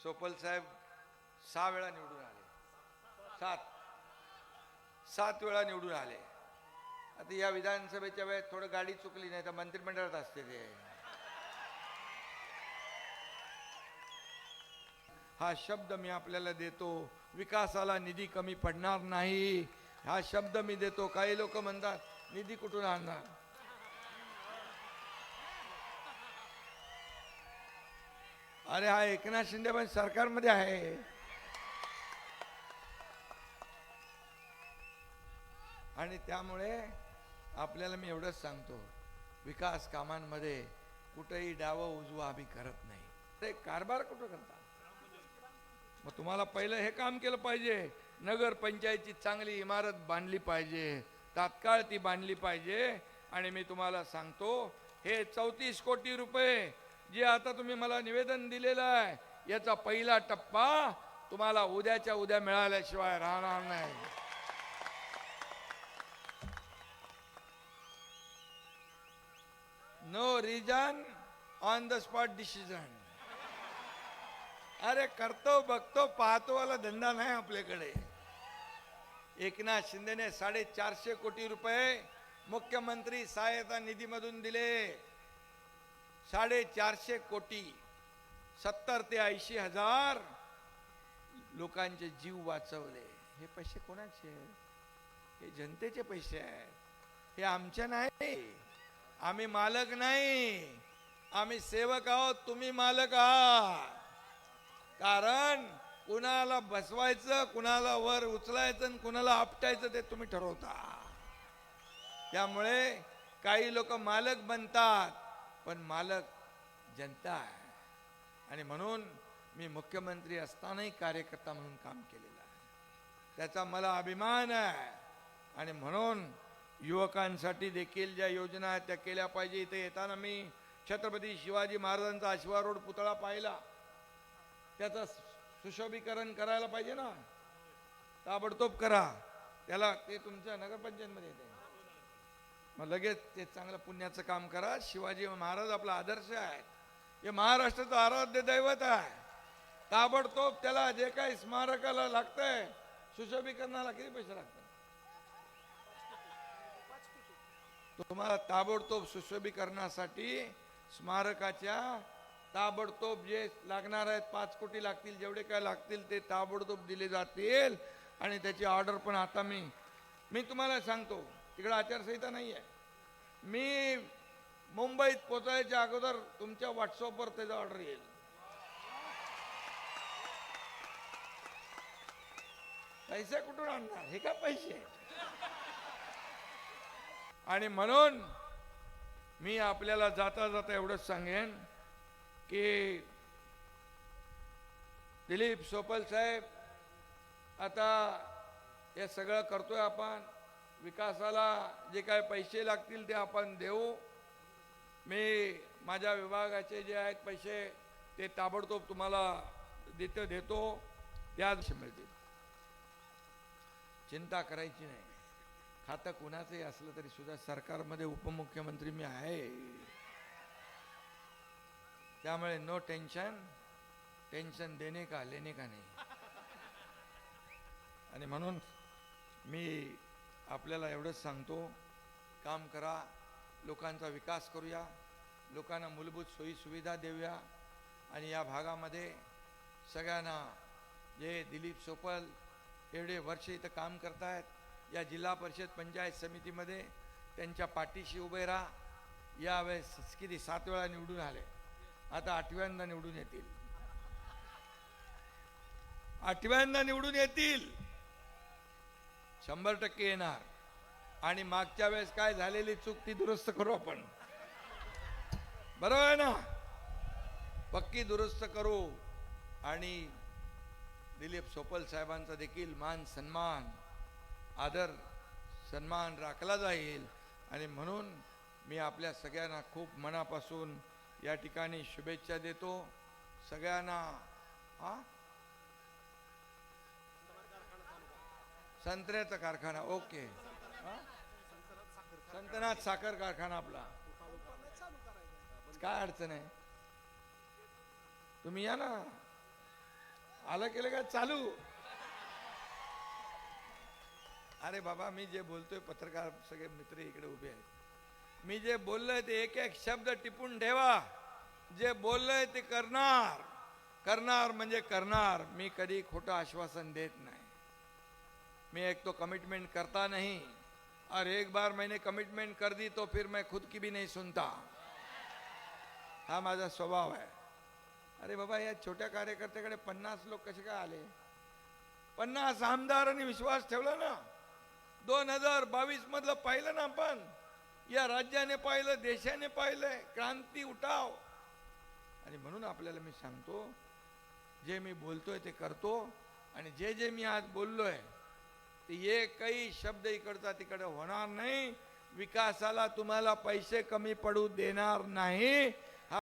सोपल साहेब 6 वेळा निवडून आले. सात वेळा निवडून आले. आता या विधानसभेच्या वेळेत थोडं गाडी चुकली, नाही तर मंत्रिमंडळात असते ते. हा शब्द मी आपल्याला देतो, विकासाला निधी कमी पडणार नाही, हा शब्द मी देतो. काही लोक म्हणतात निधी कुठून आणणार. अरे हा एकनाथ शिंदे पण सरकारमध्ये आहे. आणि त्यामुळे आपल्याला मी एवढंच सांगतो, विकास कामांमध्ये कुठेही डावं उजवं आम्ही करत नाही. ते कारभार कुठं करता. मग तुम्हाला पहिलं हे काम केलं पाहिजे, नगर पंचायतची चांगली इमारत बांधली पाहिजे, तात्काळ ती बांधली पाहिजे. आणि मी तुम्हाला सांगतो, हे 34 कोटी रुपये जे आता तुम्ही मला निवेदन दिलेलं आहे, याचा पहिला टप्पा तुम्हाला उद्याच्या उद्या मिळाल्याशिवाय राहणार नाही. No reason on the spot decision. अरे करतो बघतो पाहतो वाला धंदा नाही आपल्याकडे. एकनाथ शिंदेने 450 कोटी रुपये मुख्यमंत्री सहायता निधीमधून दिले. 450 कोटी, 70 ते 80 हजार लोकांचे जीव वाचवले. हे पैसे कोणाचे आहेत? हे जनतेचे पैसे आहेत, हे आमचे नाही. आम्ही मालक नाही, आम्ही सेवक आहोत, तुम्ही मालक आहात. कारण कुणाला बसवायचं, कुणाला वर उचलायचं आणि कुणाला आपटायचं ते तुम्ही ठरवता. त्यामुळे काही लोक मालक बनतात, पण मालक जनता आहे. आणि म्हणून मी मुख्यमंत्री असतानाही कार्यकर्ता म्हणून काम केलेलं आहे, त्याचा मला अभिमान आहे. आणि म्हणून युवकांसाठी देखील ज्या योजना आहेत त्या केल्या पाहिजे. इथे येताना मी छत्रपती शिवाजी महाराजांचा आशिवा रोड पुतळा पाहिला, त्याचं सुशोभीकरण करायला पाहिजे ना, ताबडतोब करा. त्याला ते तुमच्या नगरपंचायतमध्ये येते, मग लगेच ते चांगलं पुण्याचं काम करा. शिवाजी महाराज आपला आदर्श आहे, हे महाराष्ट्राचं आराध्य दैवत आहे. ताबडतोब त्याला जे काही स्मारकाला लागतंय सुशोभीकरणाला किती पैसे लागतात, तुम्हाला ताबडतोब सुशोभीकरणासाठी स्मारकाच्या ताबडतोब जे लागणार आहेत 5 कोटी लागतील, जेवढे काय लागतील ते ताबडतोब दिले जातील. आणि त्याची ऑर्डर पण आता मी तुम्हाला सांगतो, तिकडे आचारसंहिता नाही आहे. मी मुंबईत पोचायच्या अगोदर तुमच्या व्हॉट्सअपवर त्याचा ऑर्डर येईल. पैसे कुठून आणणार, हे का पैसे. आणि म्हणून मी आपल्याला जाता जाता एवढंच सांगेन की दिलीप सोपल साहेब, आता हे सगळं करतोय आपण, विकासाला जे काय पैसे लागतील ते आपण देऊ. मी माझ्या विभागाचे जे आहेत पैसे ते ताबडतोब तुम्हाला देतो, त्याच मिळतील. चिंता करायची नाही. खातं कुणाचंही असलं तरी सुद्धा सरकारमध्ये उपमुख्यमंत्री मी आहे, त्यामुळे नो टेन्शन, टेन्शन देणे का लेणे का नाही. आणि म्हणून मी आपल्याला एवढंच सांगतो, काम करा, लोकांचा विकास करूया, लोकांना मूलभूत सोयी सुविधा देऊया. आणि या भागामध्ये सगळ्यांना जे दिलीप सोपल एवढे वर्ष इथं काम करतायत, या जिल्हा परिषद पंचायत समितीमध्ये त्यांच्या पाठीशी उभे राहा. यावेळेस किती 7 वेळा निवडून आले, आता 8व्यांदा निवडून येतील. 8व्यांदा निवडून येतील, 100% येणार. आणि मागच्या वेळेस काय झालेली चूक ती दुरुस्त करू आपण, बरोबर आहे ना, पक्की दुरुस्त करू. आणि दिलीप सोपल साहेबांचा देखील मान सन्मान आदर सन्मान राखला जाईल. आणि म्हणून मी आपल्या सगळ्यांना खूप मनापासून या ठिकाणी शुभेच्छा देतो सगळ्यांना. संत्र्याचा कारखाना, ओके, संतनाथ साखर कारखाना आपला, काय अडचण आहे, तुम्ही या ना. आलं केलं का चालू. अरे बाबा, मी जे बोलतोय, पत्रकार सगळे मित्र इकडे उभे आहेत, मी जे बोललोय ते एक एक शब्द टिपून ठेवा. जे बोललोय ते करणार, करणार म्हणजे करणार. मी कधी खोटं आश्वासन देत नाही. मैं एक तो कमिटमेंट करता नहीं, और एक बार मैंने कमिटमेंट कर दी तो फिर मैं खुद की भी नहीं सुनता. हा माझा स्वभाव आहे. अरे बाबा, या छोट्या कार्यकर्त्याकडे 50 लोक कसे काय आले? 50 आमदारांनी विश्वास ठेवला ना. 2022 मधलं पाहिलं ना आपण. या राज्याने पाहिलं, देशाने पाहिलंय. क्रांती उठाव. आणि म्हणून आपल्याला मी सांगतो, जे मी बोलतोय ते करतो. आणि जे जे मी आज बोललोय ते एकही शब्द इकडचा तिकडे होणार नाही. विकासाला तुम्हाला पैसे कमी पडू देणार नाही.